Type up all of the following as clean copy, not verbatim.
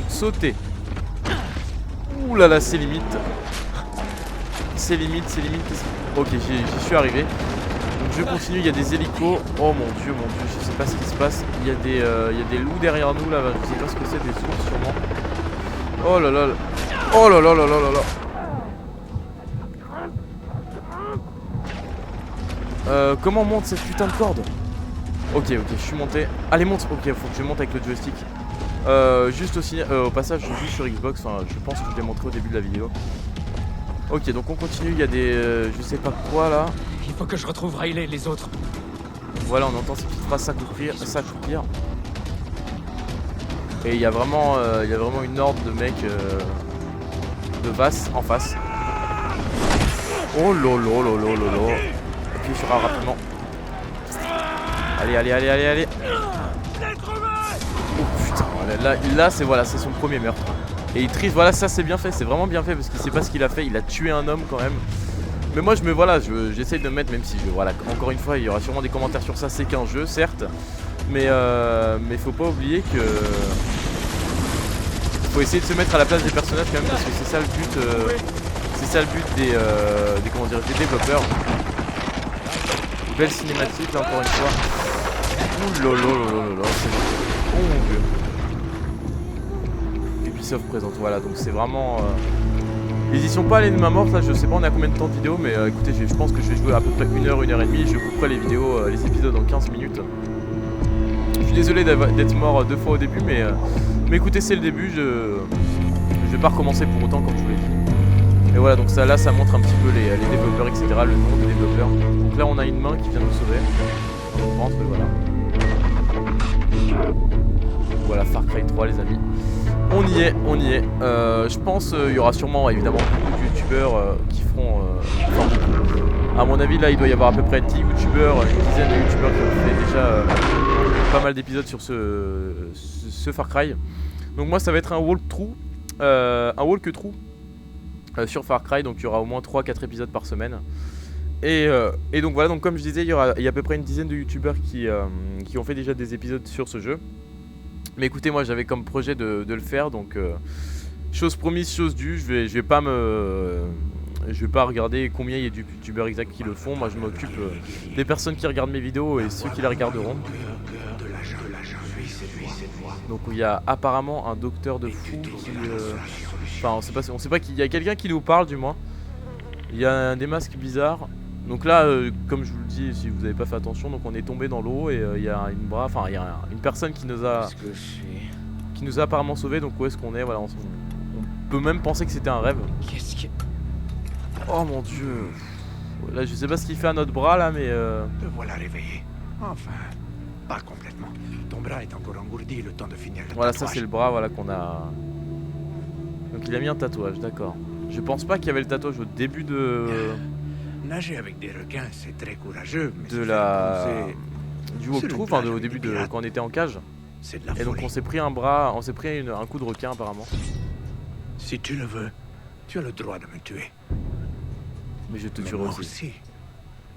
sauter. Ouh là là, c'est limite. C'est limite, c'est limite. Ok, j'y suis arrivé. Donc je continue, il y a des hélicos. Oh mon dieu, je sais pas ce qui se passe. Il y a des loups derrière nous là. Je sais pas ce que c'est, des ours sûrement. Oh là là là. Oh là là là là là là. Comment on monte cette putain de corde? Ok, je suis monté. Allez, monte. Ok, faut que je monte avec le joystick. Juste aussi, au passage, je joue sur Xbox. Enfin, je pense que je l'ai montré au début de la vidéo. Ok, donc on continue. Il y a des, je sais pas quoi là. Il faut que je retrouve Riley et les autres. Voilà, on entend ces petites phrases s'accouplir. Et il y a vraiment une horde de mecs de Vass en face. Oh lolo lolo lolo. Appuie sur A rapidement. Allez. Oh putain, là c'est voilà, c'est son premier meurtre. Et il triste, voilà, ça c'est bien fait, c'est vraiment bien fait parce qu'il sait pas ce qu'il a fait, il a tué un homme quand même. Mais moi j'essaye de me mettre, même si voilà, encore une fois il y aura sûrement des commentaires sur ça, c'est qu'un jeu certes. Mais faut pas oublier que faut essayer de se mettre à la place des personnages quand même parce que c'est ça le but des comment dire, des développeurs. Belle cinématique là encore une fois. Ouh lolo, c'est oh mon dieu. Ubisoft présente, voilà, donc c'est vraiment ils y sont pas allés de main morte là, je sais pas on a combien de temps de vidéo, mais écoutez, je pense que je vais jouer à peu près 1 heure et demie, je couperai les vidéos, les épisodes en 15 minutes. Je suis désolé d'être mort 2 fois au début, mais écoutez, c'est le début, je vais pas recommencer pour autant comme je vous l'ai dit. Et voilà, donc ça là ça montre un petit peu les développeurs, etc., le nom des développeurs. Donc là on a une main qui vient nous sauver. On rentre, voilà. Voilà, Far Cry 3 les amis. On y est. Je pense il y aura sûrement évidemment beaucoup de youtubeurs qui feront à mon avis là il doit y avoir à peu près 10 youtubeurs, une dizaine de youtubeurs qui ont fait déjà pas mal d'épisodes sur ce Far Cry. Donc moi ça va être un walkthrough sur Far Cry, donc il y aura au moins 3-4 épisodes par semaine. Et donc voilà, donc comme je disais, il y a à peu près une dizaine de youtubeurs qui ont fait déjà des épisodes sur ce jeu. Mais écoutez, moi j'avais comme projet de le faire, donc chose promise, chose due. Je vais pas regarder combien il y a de youtubeurs exacts qui le font. Moi je m'occupe des personnes qui regardent mes vidéos et ceux qui les regarderont. Donc il y a apparemment un docteur de fou qui enfin on sait pas qui. Il y a quelqu'un qui nous parle du moins. Il y a des masques bizarres. Donc là, comme je vous le dis, si vous n'avez pas fait attention, donc on est tombé dans l'eau et il y a une personne qui nous a apparemment sauvés. Donc où est-ce qu'on est? Voilà, on peut même penser que c'était un rêve. Oh mon dieu. Là, je sais pas ce qu'il fait à notre bras là, mais Te voilà réveillé. Enfin, pas complètement. Ton bras est encore engourdi, le temps de finir le voilà, tatouage. ça c'est le bras, voilà qu'on a. Donc il a mis un tatouage, d'accord. Je pense pas qu'il y avait le tatouage au début de. Nager avec des requins, c'est très courageux, mais Du walkthrough, enfin au début de quand on était en cage. C'est de la Et donc folie. on s'est pris un coup de requin apparemment. Si tu le veux, tu as le droit de me tuer. Mais je te Mais tuerai moi aussi. aussi,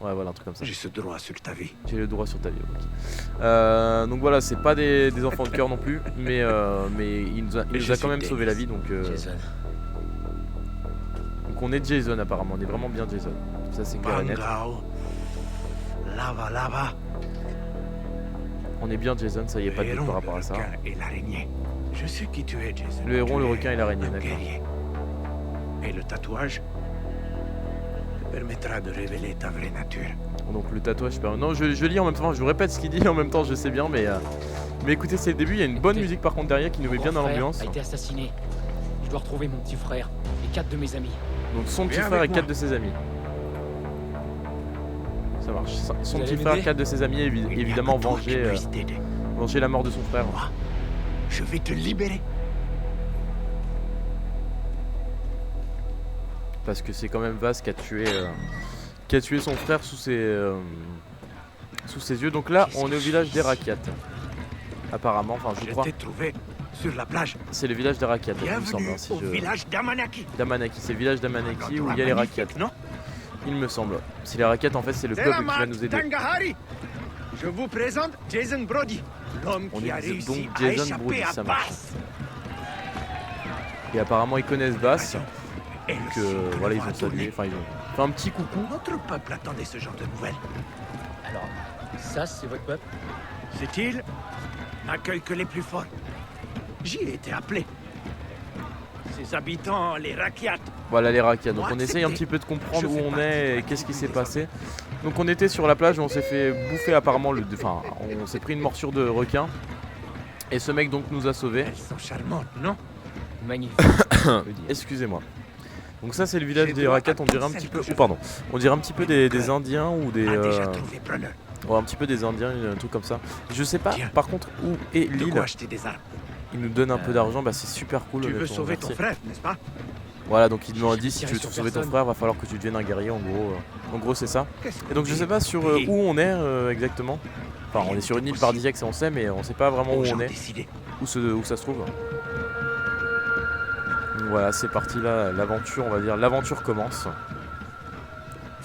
Ouais, voilà, un truc comme ça. j'ai ce droit sur ta vie. J'ai le droit sur ta vie, ok. Donc voilà, c'est pas des enfants de cœur non plus, mais il nous a quand même sauvé la vie, donc on est Jason apparemment, on est vraiment bien Jason. Ça c'est clair et net. Bangao, lava. On est bien Jason, ça y est, pas de doute par rapport à ça. Et l'araignée. Je sais qui tu es, Jason. Le héron, Tu le es requin et l'araignée, un d'accord. guerrier. Et le tatouage te permettra de révéler ta vraie nature. Donc le tatouage, non, je lis en même temps, je vous répète ce qu'il dit en même temps, je sais bien, mais écoutez, c'est le début, il y a une bonne musique par contre derrière qui nous met bien dans l'ambiance. A été assassiné. Je dois retrouver mon petit frère et 4 de mes amis. Donc son petit Viens frère et avec 4 moi. de ses amis. Ça marche. Son Vous petit allez frère, m'aider 4 de ses amis, évidemment Il n'y a que toi qui puisse t'aider. venger la mort de son frère. Moi, je vais te libérer. Parce que c'est quand même Vass qui a tué son frère sous ses yeux. Donc là, on est au village d'Erakiat. Apparemment, enfin je Je crois. t'ai trouvé sur la plage. C'est le village d'Erakiat, il me semble. Bienvenue Hein, si au village d'Amanaki. D'Amanaki, c'est le village d'Amanaki où il y a les raquettes. Non, Il me semble. Si les raquettes, en fait, c'est le c'est peuple la qui va marque nous aider. Tangahari. Je vous présente Jason Brody, l'homme On qui a est réussi donc à Jason échapper Brody, à ça marche. Bass. Et apparemment ils connaissent Bass. Et le Donc signe que voilà, le ils vent ont a tourné. salué, enfin ils ont fait un petit coucou. Notre peuple attendait ce genre de nouvelles. Alors, ça, c'est votre peuple? Cette île n'accueille que les plus forts. J'y ai été appelé. Ses habitants, les Rakyat. Voilà les Rakyat. Donc Moi, on essaye un accepté. petit peu de comprendre Je où fais on partie est de et la qu'est-ce qui s'est communauté passé. Donc on était sur la plage, on s'est fait bouffer apparemment enfin on s'est pris une morsure de requin. Et ce mec donc nous a sauvés. Elles sont charmantes, non? Magnifique. je peux dire. Excusez-moi. Donc ça c'est le village J'ai des droit Rakyat, à on dirait un toutes petit celles peu. que je Oh, pardon. On dirait un petit peu des Cœur Indiens ou des. A déjà trouvé preneur. Ouais, un petit peu des Indiens, un truc comme ça. Je sais pas Tiens. par contre où est De l'île. quoi acheter des armes? Il nous donne un peu d'argent, bah c'est super cool. Tu veux honnêtement, sauver ton merci. frère, n'est-ce pas? Voilà, donc il nous a Je dit si tu tirer veux sur sauver ton personne. frère, va falloir que tu deviennes un guerrier en gros. En gros c'est ça. Qu'est-ce Et donc je sais pas sur Oui. où on est exactement. Enfin on est sur une île paradisiaque, ça on sait, mais on sait pas vraiment où on est, où ça se trouve. Donc voilà, c'est parti là, l'aventure, on va dire, l'aventure commence.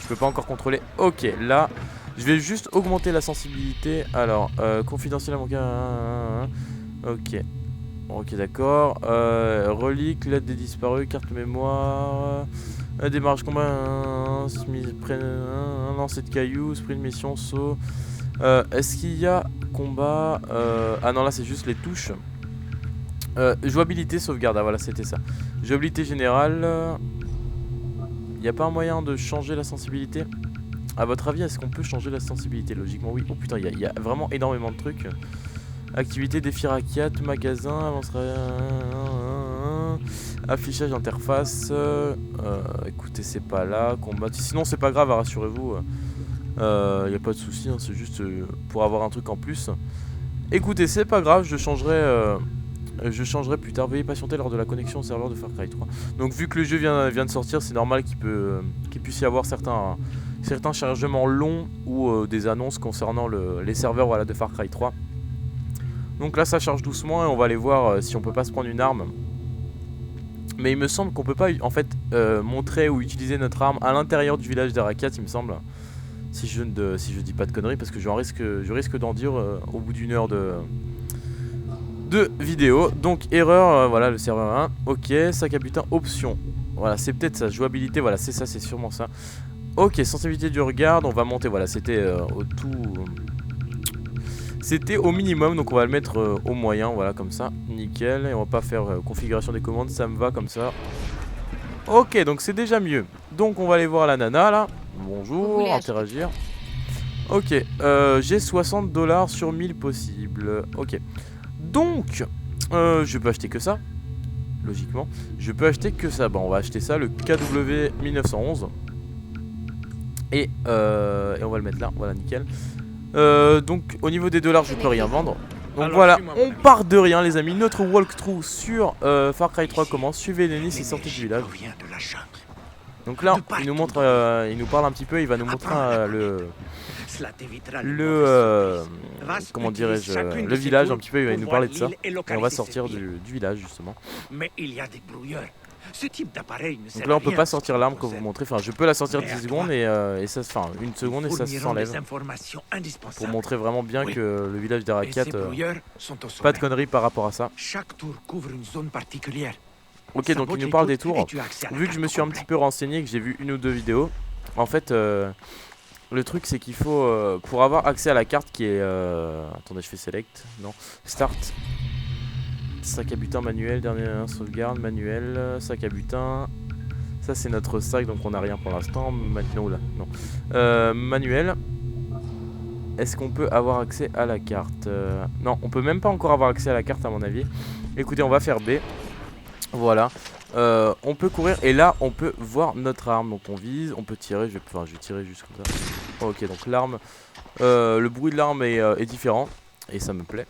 Je peux pas encore contrôler. Ok, là, je vais juste augmenter la sensibilité. Alors, confidentiel à mon cas. Ok. Ok, d'accord. Relique, lettre des disparus, carte mémoire. Démarrage combat, lancer de cailloux, sprint mission, saut. Est-ce qu'il y a combat ah non, là c'est juste les touches. Jouabilité, sauvegarde, ah voilà, c'était ça. Jouabilité générale. Il n'y a pas un moyen de changer la sensibilité? A votre avis, est-ce qu'on peut changer la sensibilité? Logiquement, oui. Oh putain, il y a vraiment énormément de trucs. Activité, défi Rakyat, magasin, avancera. Affichage, interface. Écoutez, c'est pas là. Combat. Sinon, c'est pas grave, rassurez-vous. Y a pas de souci, hein, c'est juste pour avoir un truc en plus. Écoutez, c'est pas grave, je changerai plus tard. Veuillez patienter lors de la connexion au serveur de Far Cry 3. Donc vu que le jeu vient de sortir, c'est normal qu'il puisse y avoir certains chargements longs ou des annonces concernant les serveurs, voilà, de Far Cry 3. Donc là ça charge doucement et on va aller voir si on peut pas se prendre une arme. Mais il me semble qu'on peut pas en fait montrer ou utiliser notre arme à l'intérieur du village des Rakyat, il me semble. Si je dis pas de conneries, parce que je risque d'en dire au bout d'une heure de vidéo. Donc erreur, voilà le serveur 1. Ok, sac à butin, option. Voilà, c'est peut-être ça, jouabilité, voilà, c'est ça, c'est sûrement ça. Ok, sensibilité du regard, on va monter, voilà, c'était c'était au minimum, donc on va le mettre au moyen, voilà, comme ça, nickel. Et on va pas faire configuration des commandes, ça me va comme ça. Ok, donc c'est déjà mieux. Donc on va aller voir la nana là. Bonjour, interagir. Ok, j'ai 60 $ sur 1000 possibles. Ok. Donc, je peux acheter que ça. Logiquement. Je peux acheter que ça. Bon, on va acheter ça, le KW 1911. Et on va le mettre là. Voilà, nickel. Donc, au niveau des dollars, je peux rien vendre. Donc Alors, voilà, suis-moi, on part de rien, les amis. Notre walkthrough sur Far Cry 3 commence. Suivez Lenny, c'est sorti du village. De la jungle. Donc là, De partout. il nous montre, il nous parle un petit peu. Il va nous montrer Cela t'évitera comment dirais-je, le village un petit peu. Il va nous parler de ça. Et on va sortir du village justement. Mais il y a des brouilleurs. Ce type d'appareil ne sert Donc là, on à peut rien pas si sortir tu l'arme le que vous possèdes. montrez. Enfin, je peux la sortir Mais 10 à secondes et ça, enfin, une seconde et ça Fourniront s'enlève. des informations indispensables. Pour montrer vraiment bien Oui. que le village des Et Rakyat, ces brouilleurs sont au pas de sommet. conneries par rapport à ça. Chaque tour couvre une zone particulière. Ok, donc il nous parle des tours. Vu que je me suis un petit peu renseigné, que j'ai vu une ou deux vidéos, en fait, le truc c'est qu'il faut, pour avoir accès à la carte qui est... attendez, je fais select, non, start, sac à butin manuel, dernière sauvegarde, manuel, sac à butin, ça c'est notre sac donc on n'a rien pour l'instant, maintenant là, non, manuel. Est-ce qu'on peut avoir accès à la carte? Non, on peut même pas encore avoir accès à la carte à mon avis. Écoutez, on va faire B. Voilà, on peut courir et là on peut voir notre arme. Donc on vise, on peut tirer, je vais tirer juste comme ça. Ok, donc l'arme, le bruit de l'arme est différent et ça me plaît.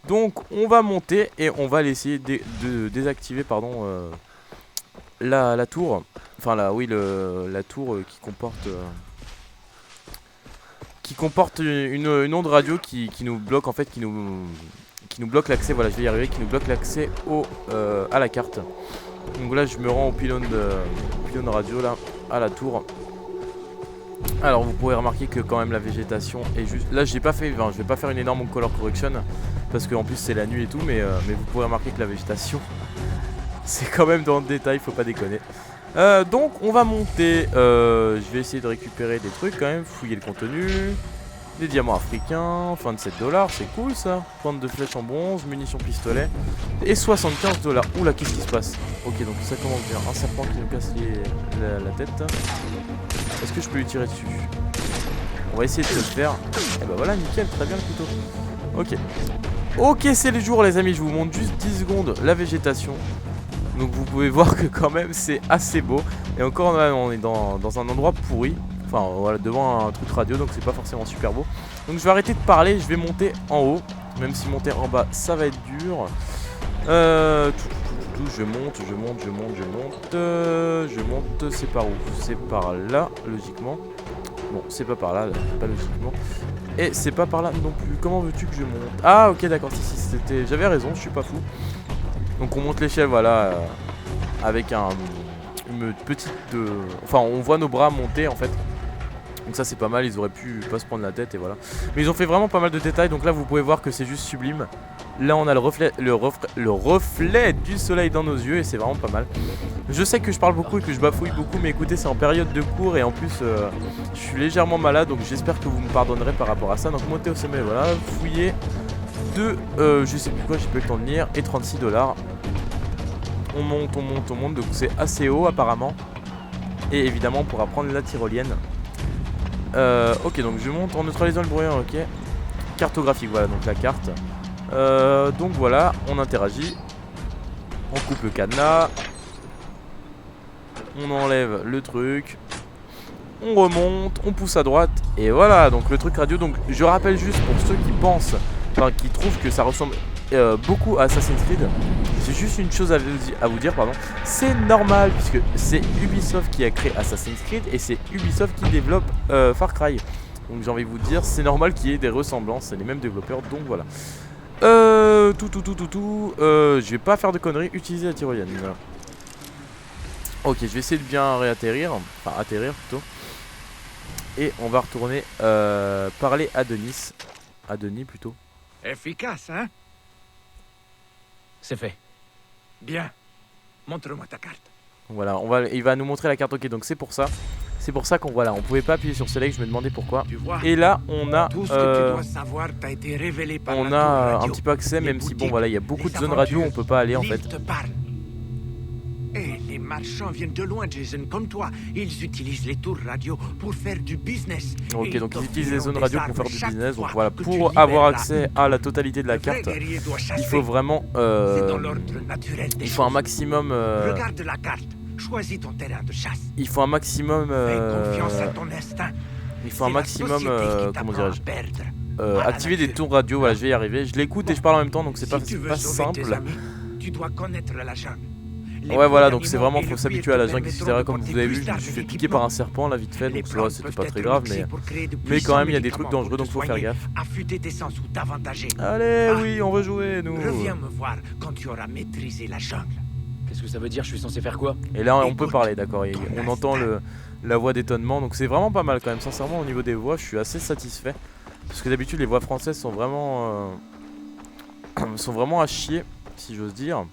Donc on va monter et on va essayer de désactiver pardon, la tour. Enfin la tour qui comporte une onde radio qui nous bloque en fait, qui nous bloque l'accès, voilà je vais y arriver, qui nous bloque l'accès à la carte. Donc là je me rends au pylône radio là, à la tour. Alors vous pourrez remarquer que quand même la végétation est juste... Là j'ai pas fait, enfin, je vais pas faire une énorme color correction parce qu'en plus c'est la nuit et tout, mais vous pourrez remarquer que la végétation C'est quand même dans le détail, faut pas déconner. Donc on va monter, je vais essayer de récupérer des trucs quand même, fouiller le contenu. Des diamants africains, 27 $, c'est cool ça. Pointe de flèche en bronze, munitions pistolet. Et 75 $. Oula, qu'est-ce qui se passe? Ok, donc ça commence bien. Un serpent qui nous casse la tête. Est-ce que je peux lui tirer dessus? On va essayer de se le faire. Et bah voilà, nickel, très bien le couteau. Ok. Ok, c'est le jour les amis, je vous montre juste 10 secondes la végétation. Donc vous pouvez voir que quand même c'est assez beau. Et encore là, on est dans un endroit pourri. Enfin voilà, devant un truc radio, donc c'est pas forcément super beau. Donc je vais arrêter de parler, je vais monter en haut. Même si monter en bas ça va être dur. Je monte, c'est par où? C'est par là, logiquement. Bon, c'est pas par là, pas logiquement. Et c'est pas par là non plus. Comment veux-tu que je monte? Ah ok d'accord, si c'était. J'avais raison, je suis pas fou. Donc on monte l'échelle, voilà, avec une petite... Enfin on voit nos bras monter en fait. Donc ça c'est pas mal, ils auraient pu pas se prendre la tête et voilà. Mais ils ont fait vraiment pas mal de détails, donc là vous pouvez voir que c'est juste sublime. Là on a le reflet du soleil dans nos yeux et c'est vraiment pas mal. Je sais que je parle beaucoup et que je bafouille beaucoup, mais écoutez c'est en période de cours et en plus je suis légèrement malade, donc j'espère que vous me pardonnerez par rapport à ça. Donc monter au sommet, voilà, fouiller de je sais plus quoi, j'ai pas eu le temps de lire, et 36 $. On monte, donc c'est assez haut apparemment. Et évidemment on pourra prendre la tyrolienne. Ok, donc je monte en neutralisant le brouillard, ok. Cartographique, voilà, donc la carte. Donc voilà, on interagit. On coupe le cadenas. On enlève le truc. On remonte, on pousse à droite. Et voilà, donc le truc radio. Donc je rappelle juste pour ceux qui pensent, enfin qui trouvent que ça ressemble beaucoup à Assassin's Creed. J'ai juste une chose à vous dire, pardon. C'est normal puisque c'est Ubisoft qui a créé Assassin's Creed et c'est Ubisoft qui développe Far Cry. Donc j'ai envie de vous dire, c'est normal qu'il y ait des ressemblances, c'est les mêmes développeurs, donc voilà. Je vais pas faire de conneries, utiliser la tyrolienne. Ok, je vais essayer de bien réatterrir, enfin atterrir plutôt. Et on va retourner parler à Denis. À Denis plutôt. Efficace, hein? C'est fait. Bien. Montre-moi ta carte. Voilà, il va nous montrer la carte. Ok, donc c'est pour ça. C'est pour ça qu'on voilà, on pouvait pas appuyer sur Select. Je me demandais pourquoi. Tu vois, et là, on a tout ce que tu dois savoir t'a été révélé par on la a tour radio. un petit peu accès, Les même si bon boutiques, voilà, il y a beaucoup de les zones radio où on aventures, peut pas aller en fait. l'île te parle. Et les marchands viennent de loin, Jason, comme toi. Ils utilisent les tours radio pour faire du business. Ok, Et donc ils t'offriront utilisent les zones des radio pour armes faire du chaque business. Donc fois voilà, que tu pour libères avoir la accès île. à la totalité de la Le vrai carte, guerrier doit chasser. il faut vraiment C'est dans l'ordre naturel des il faut un choses. maximum Regarde la carte. Choisis ton terrain de chasse. il faut un maximum Fais confiance à ton instinct. il faut un C'est la maximum société qui comment t'apprend à dirais-je perdre. À la activer des nature. tours radio. Voilà, je vais y arriver. Je l'écoute et je parle en même temps, donc c'est Si tu veux pas sauver tes simple. amis, tu dois connaître la jungle. Les Ouais voilà, bruits donc c'est d'animaux vraiment et faut le s'habituer cuir à la te jungle, etc. permettront de Comme vous porter avez plus vu, je me d'armes suis fait et piquer par un d'équipements. serpent là vite fait, Les donc plantes c'était peuvent pas être très grave, mixées mais pour créer de quand puissants même il y a des trucs médicaments dangereux, pour donc te faut faire soigner, gaffe. affûter tes sens ou t'avantager. Allez, Ah. oui, on veut jouer nous. Reviens me voir quand tu auras maîtrisé la jungle. Qu'est-ce que ça veut dire? Je suis censé faire quoi? Et là on peut Écoute, parler, d'accord. ton On entend instinct. la voix d'étonnement, donc c'est vraiment pas mal quand même. Sincèrement, au niveau des voix, je suis assez satisfait. Parce que d'habitude, les voix françaises sont vraiment à chier, si j'ose dire.